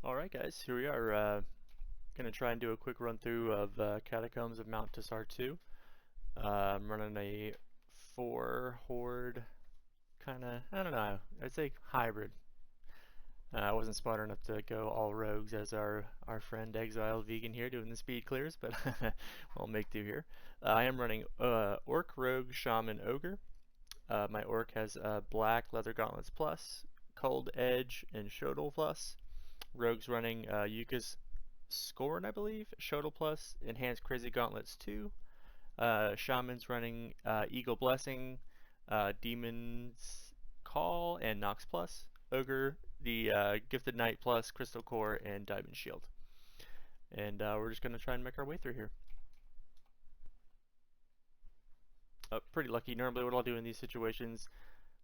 Alright guys, here we are, going to try and do a quick run through of Catacombs of Mt. Tasar 2. I'm running a 4 horde, kinda, I don't know, I'd say hybrid. I wasn't smart enough to go all rogues as our friend Exiled Vegan here doing the speed clears, but we'll make do here. I am running Orc, Rogue, Shaman, Ogre. My Orc has Black, Leather Gauntlets Plus, Cold Edge, and Shodal Plus. Rogue's running Yuka's Scorn, I believe, Shodal Plus, Enhanced Crazy Gauntlets 2. Shaman's running Eagle Blessing, Demon's Call, and Nox Plus. Ogre, the Gifted Knight Plus, Crystal Core, and Diamond Shield. And we're just going to try and make our way through here. Pretty lucky. Normally what I'll do in these situations,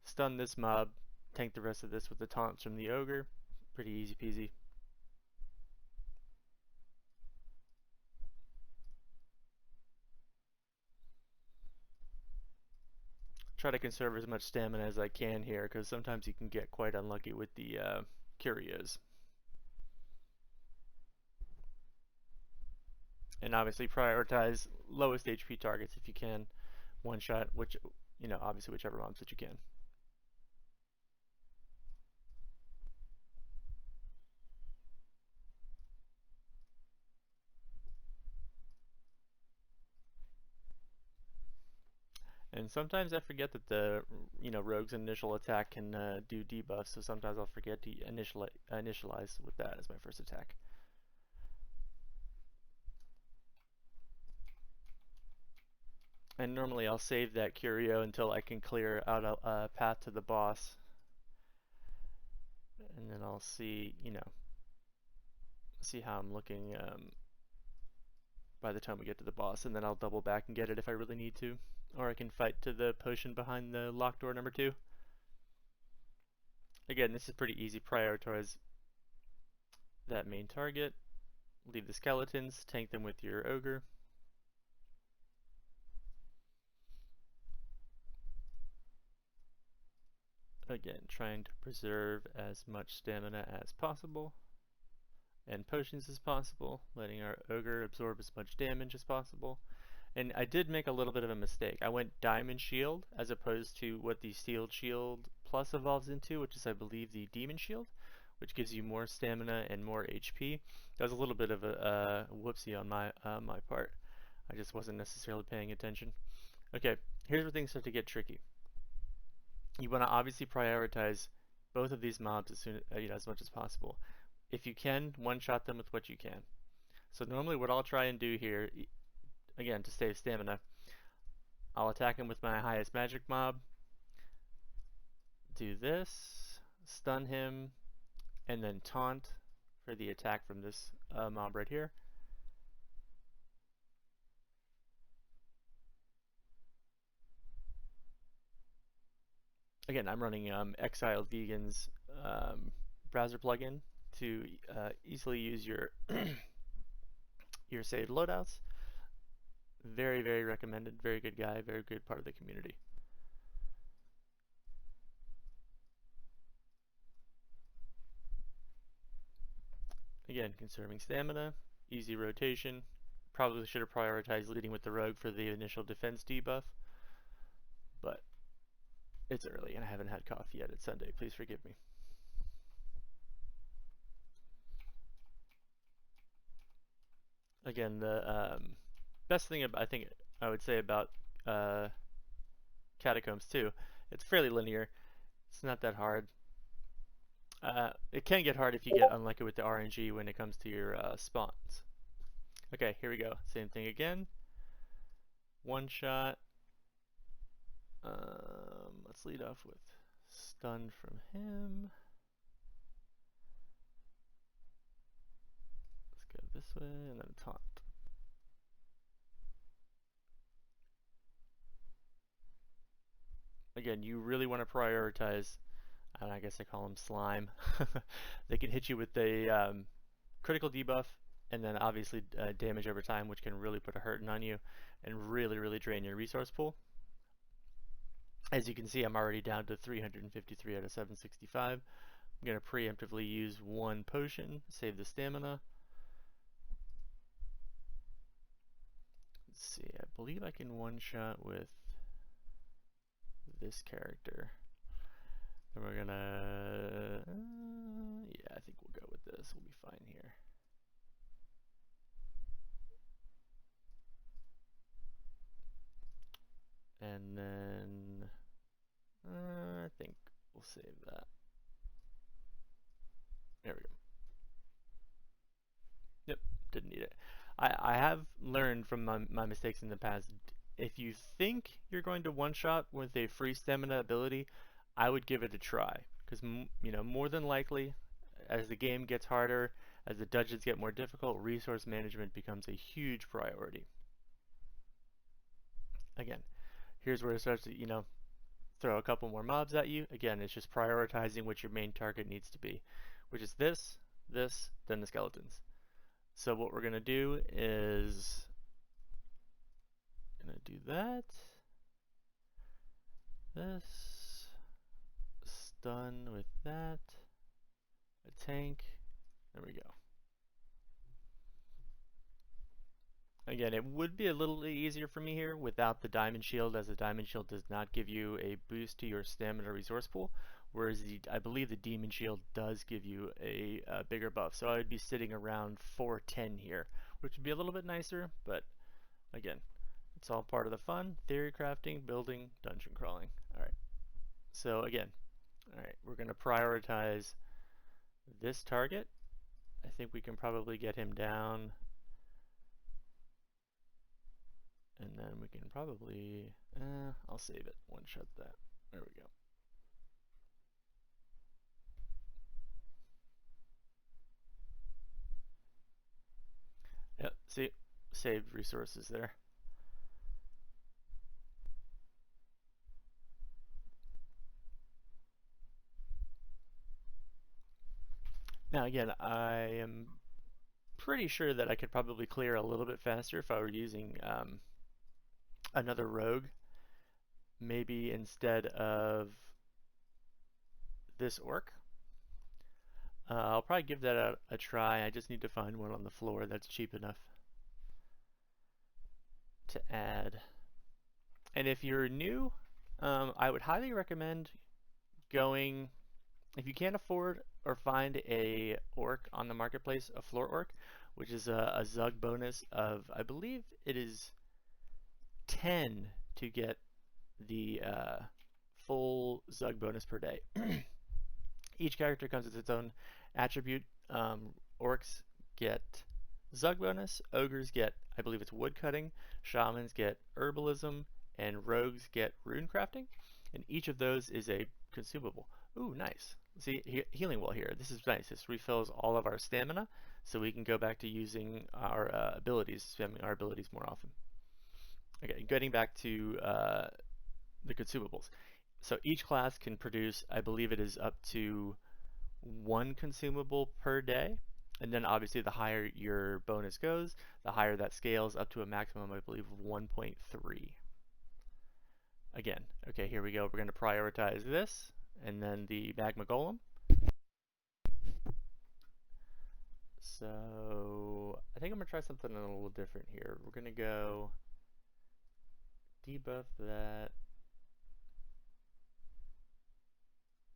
stun this mob, tank the rest of this with the taunts from the Ogre. Pretty easy peasy. Try to conserve as much stamina as I can here, because sometimes you can get quite unlucky with the curios. And obviously prioritize lowest HP targets if you can. One shot, which, obviously whichever mobs that you can. And sometimes I forget that the rogue's initial attack can do debuffs, so sometimes I'll forget to initialize with that as my first attack. And normally I'll save that curio until I can clear out a path to the boss. And then I'll see, see how I'm looking by the time we get to the boss, and then I'll double back and get it if I really need to. Or I can fight to the potion behind the locked door number 2. Again, this is pretty easy. Prioritize that main target. Leave the skeletons, tank them with your ogre. Again, trying to preserve as much stamina as possible and potions as possible, letting our ogre absorb as much damage as possible. And I did make a little bit of a mistake. I went Diamond Shield as opposed to what the Sealed Shield Plus evolves into, which is I believe the Demon Shield, which gives you more stamina and more HP. That was a little bit of a whoopsie on my part. I just wasn't necessarily paying attention. Okay, here's where things start to get tricky. You want to obviously prioritize both of these mobs as much as possible. If you can, one-shot them with what you can. So normally what I'll try and do here, again to save stamina, I'll attack him with my highest magic mob, do this, stun him, and then taunt for the attack from this mob right here. Again, I'm running Exiled Vegan's browser plugin to easily use your your saved loadouts. Very, very recommended. Very good guy. Very good part of the community. Again, conserving stamina, easy rotation. Probably should have prioritized leading with the rogue for the initial defense debuff, but it's early and I haven't had coffee yet. It's Sunday. Please forgive me. Again, the best thing I think I would say about Catacombs 2, it's fairly linear. It's not that hard. It can get hard if you get unlucky with the RNG when it comes to your spawns. Okay, here we go. Same thing again. One shot. Let's lead off with stun from him. Let's go this way and then taunt. Again, you really want to prioritize, and I guess I call them slime. They can hit you with a critical debuff and then obviously damage over time, which can really put a hurting on you and really, really drain your resource pool. As you can see, I'm already down to 353 out of 765, I'm going to preemptively use one potion, save the stamina. Let's see, I believe I can one-shot with this character. And we're gonna, yeah, I think we'll go with this. We'll be fine here. And then, I think we'll save that. There we go. Yep, didn't need it. I have learned from my mistakes in the past, if you think you're going to one-shot with a free stamina ability, I would give it a try. Because, you know, more than likely, as the game gets harder, as the dungeons get more difficult, resource management becomes a huge priority. Again, here's where it starts to, you know, throw a couple more mobs at you. Again, it's just prioritizing what your main target needs to be, which is this, then the skeletons. So what we're gonna do is gonna do that, this, stun with that, a tank. There we go. Again, it would be a little easier for me here without the diamond shield, as the diamond shield does not give you a boost to your stamina resource pool, whereas I believe the demon shield does give you a bigger buff. So I would be sitting around 410 here, which would be a little bit nicer, but again, it's all part of the fun. Theory crafting, building, dungeon crawling. Alright, so again, alright, we're going to prioritize this target. I think we can probably get him down. And then we can probably, I'll save it, one-shot that. There we go. Yep, see, saved resources there. Now again, I am pretty sure that I could probably clear a little bit faster if I were using another rogue. Maybe instead of this orc. I'll probably give that a try. I just need to find one on the floor that's cheap enough to add. And if you're new, I would highly recommend going, if you can't afford or find a orc on the marketplace, a floor orc, which is a Zug bonus of, I believe it is 10 to get the full Zug bonus per day. Each character comes with its own attribute. Orcs get Zug bonus, ogres get, I believe it's wood cutting, shamans get herbalism, and rogues get rune crafting. And each of those is a consumable. Ooh, nice. See, healing well here. This is nice. This refills all of our stamina, so we can go back to using our abilities, spamming our abilities more often. Okay, getting back to the consumables. So each class can produce, I believe it is up to 1 consumable per day. And then obviously the higher your bonus goes, the higher that scales up to a maximum, I believe, of 1.3. Again, okay, here we go. We're going to prioritize this, and then the magma golem. So I think I'm going to try something a little different here. We're going to go debuff that.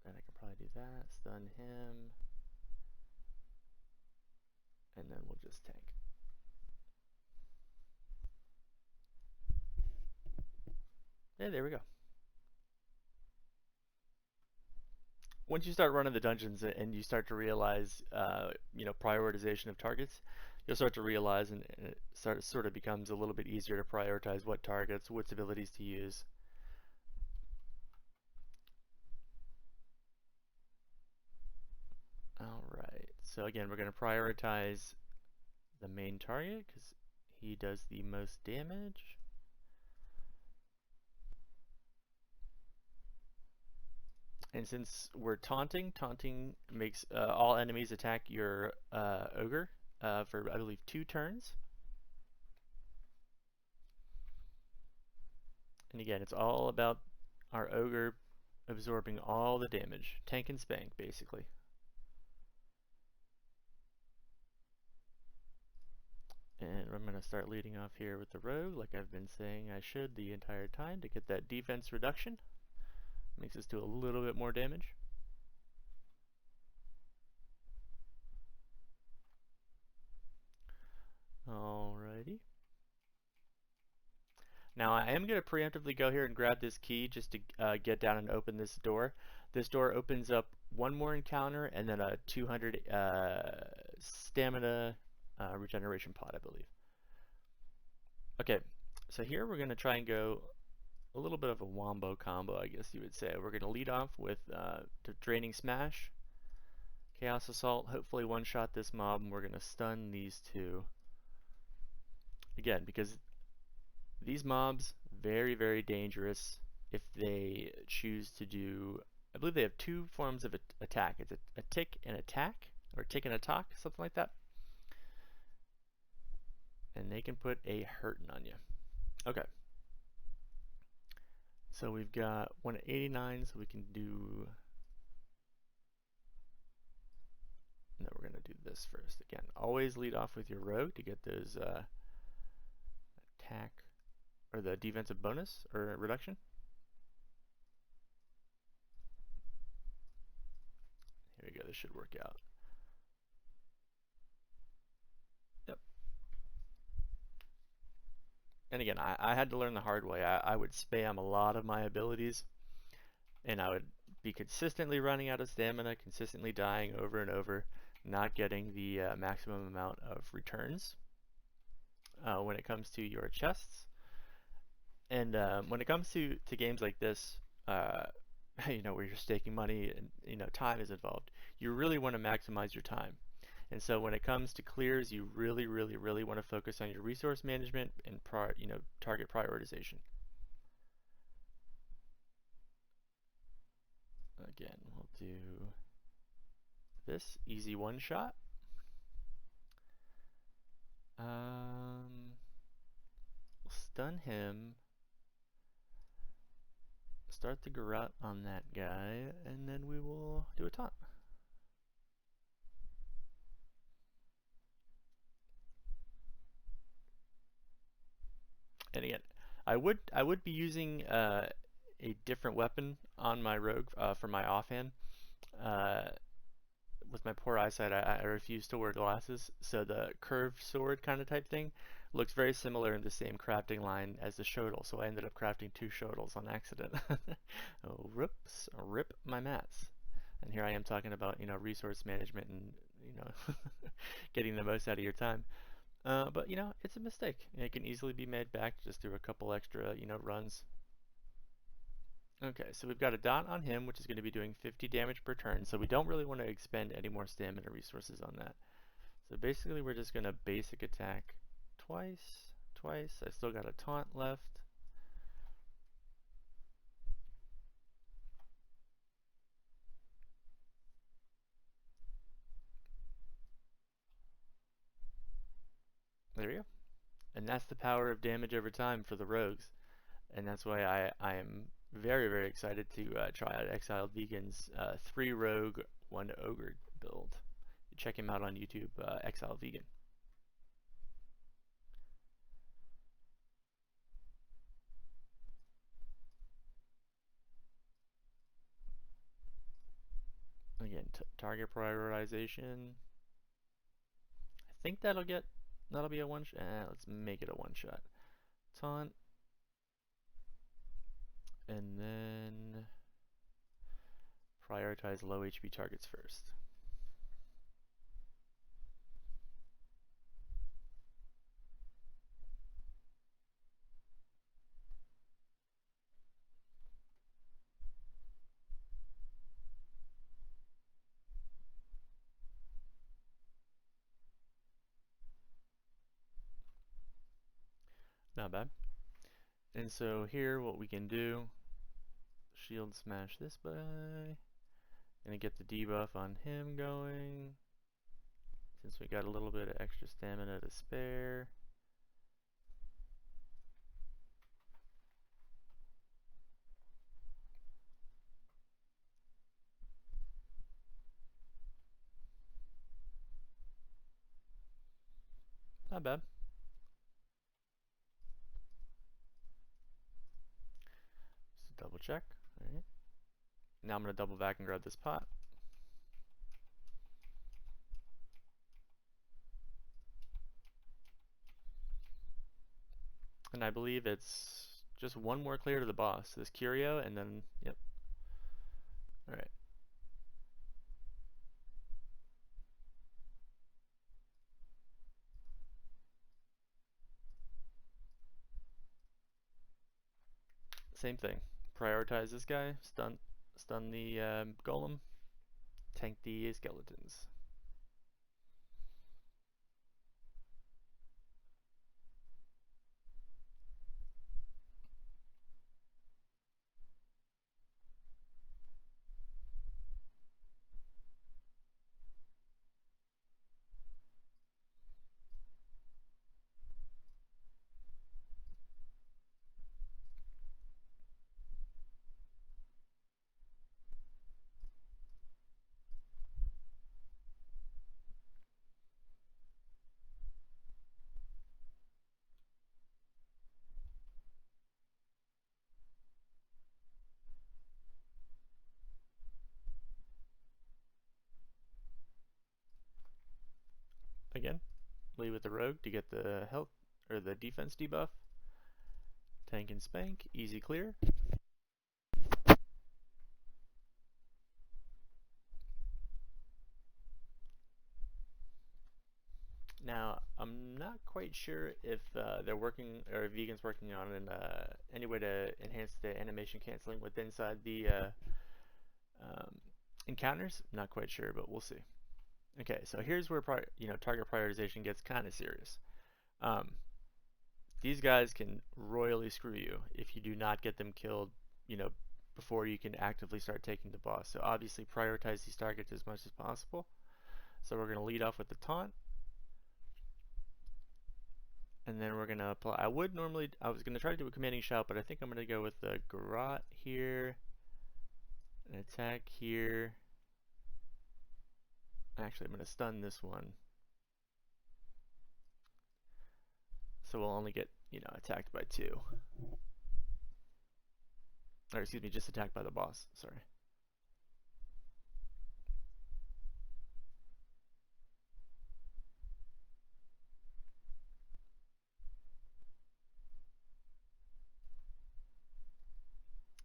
And I can probably do that, stun him. And then we'll just tank. Yeah, there we go. Once you start running the dungeons and you start to realize, you know, prioritization of targets, you'll start to realize, and it sort of becomes a little bit easier to prioritize what targets, what abilities to use. Alright, so again, we're going to prioritize the main target because he does the most damage. And since we're taunting makes all enemies attack your ogre for, I believe, 2 turns. And again, it's all about our ogre absorbing all the damage. Tank and spank, basically. I'm going to start leading off here with the rogue, like I've been saying I should the entire time, to get that defense reduction. Makes us do a little bit more damage. Alrighty. Now I am going to preemptively go here and grab this key just to get down and open this door. This door opens up one more encounter and then a 200 stamina regeneration pot, I believe. Okay, so here we're going to try and go a little bit of a wombo combo, I guess you would say. We're going to lead off with the Draining Smash, Chaos Assault, hopefully one-shot this mob, and we're going to stun these two. Again, because these mobs, very, very dangerous if they choose to do, I believe they have two forms of attack. It's a tick and attack, or tick and attack, something like that. And they can put a hurtin' on you. Okay. So we've got one at 89, so we can do, no, we're going to do this first. Again, always lead off with your rogue to get those attack, or the defensive bonus, or reduction. Here we go, this should work out. Yep. And again, I had to learn the hard way. I would spam a lot of my abilities, and I would be consistently running out of stamina, consistently dying over and over, not getting the maximum amount of returns when it comes to your chests. And when it comes to games like this, you know, where you're staking money and, you know, time is involved, you really want to maximize your time. And so when it comes to clears, you really, really, really want to focus on your resource management and target prioritization. Again, we'll do this easy one shot. We'll stun him. Start the garrote on that guy, and then we will do a taunt. And again, I would be using a different weapon on my rogue for my offhand. With my poor eyesight, I refuse to wear glasses, so the curved sword kind of type thing looks very similar in the same crafting line as the shodel, so I ended up crafting two shodels on accident. Oh, whoops, rip my mats. And here I am talking about, you know, resource management and, you know, getting the most out of your time. But, you know, it's a mistake. It can easily be made back just through a couple extra, you know, runs. Okay, so we've got a dot on him, which is going to be doing 50 damage per turn, so we don't really want to expend any more stamina resources on that. So basically we're just going to basic attack twice. I still got a taunt left. There we go. And that's the power of damage over time for the rogues. And that's why I am very, very excited to try out Exiled Vegan's 3 rogue, 1 ogre build. Check him out on YouTube, Exiled Vegan. Again, target prioritization. I think that'll be a one shot. Let's make it a one shot. Taunt. And then prioritize low HP targets first. Not bad. And so here what we can do, shield smash this guy. Gonna get the debuff on him going, since we got a little bit of extra stamina to spare. Not bad. check. All right. Now I'm going to double back and grab this pot. And I believe it's just one more clear to the boss. This Curio, and then, yep. Alright. Same thing. Prioritize this guy, stun the golem, tank the skeletons. Again, lead with the rogue to get the health or the defense debuff. Tank and spank, easy clear. Now, I'm not quite sure if they're working, or Vegan's working on any way to enhance the animation canceling with inside the encounters. I'm not quite sure, but we'll see. Okay, so here's where target prioritization gets kind of serious. These guys can royally screw you if you do not get them killed, before you can actively start taking the boss. So obviously prioritize these targets as much as possible. So we're going to lead off with the taunt. And then we're going to apply, I was going to try to do a commanding shout, but I think I'm going to go with the garrote here, an attack here. Actually, I'm going to stun this one. So we'll only get, attacked by 2. Or excuse me, just attacked by the boss, sorry.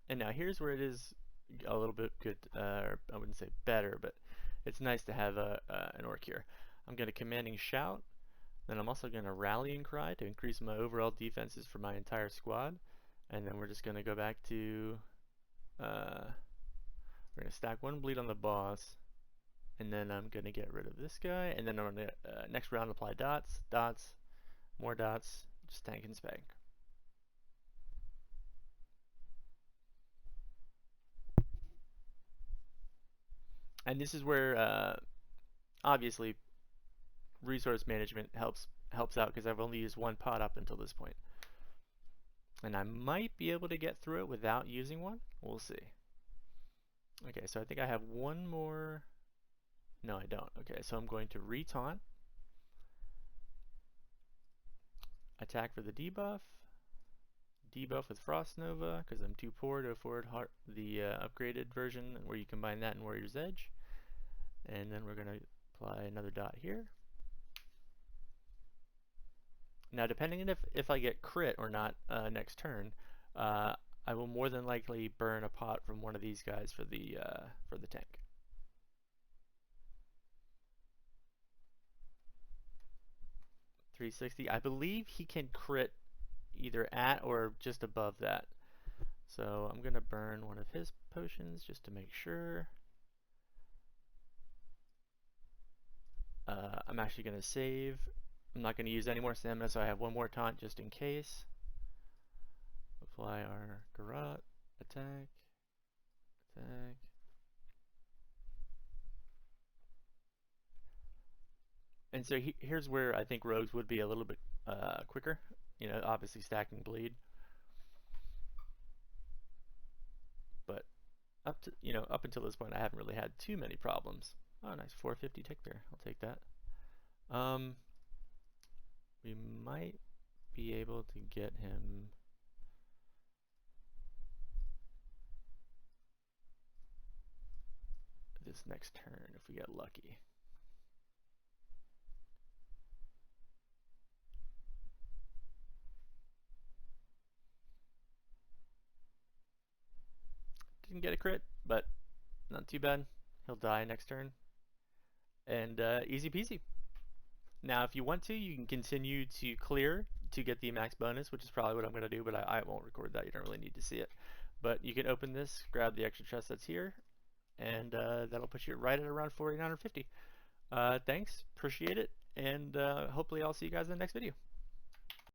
And now here's where it is a little bit good, or I wouldn't say better, but it's nice to have an orc here. I'm going to commanding shout, then I'm also going to rallying cry to increase my overall defenses for my entire squad, and then we're just going to go back to, we're going to stack 1 bleed on the boss, and then I'm going to get rid of this guy, and then I'm going to, next round apply dots, more dots, just tank and spank. And this is where, obviously, resource management helps out because I've only used 1 pot up until this point. And I might be able to get through it without using one. We'll see. Okay, so I think I have 1 more. No, I don't. Okay, so I'm going to retaunt. Attack for the debuff. Debuff with Frost Nova because I'm too poor to afford the upgraded version where you combine that and Warrior's Edge. And then we're going to apply another dot here. Now, depending on if I get crit or not next turn, I will more than likely burn a pot from one of these guys for the tank. .360. I believe he can crit either at or just above that. So I'm gonna burn one of his potions just to make sure. I'm actually gonna save. I'm not gonna use any more stamina, so I have 1 more taunt just in case. Apply our garrote, attack. And so here's where I think rogues would be a little bit quicker. Obviously stacking bleed. But up until this point, I haven't really had too many problems. Oh, nice 450 tick there. I'll take that. We might be able to get him. this next turn if we get lucky. Didn't get a crit, but not too bad. He'll die next turn. And easy peasy. Now, if you want to, you can continue to clear to get the max bonus, which is probably what I'm going to do, but I won't record that. You don't really need to see it. But you can open this, grab the extra chest that's here, and that'll put you right at around 4,950. Thanks, appreciate it, and hopefully I'll see you guys in the next video.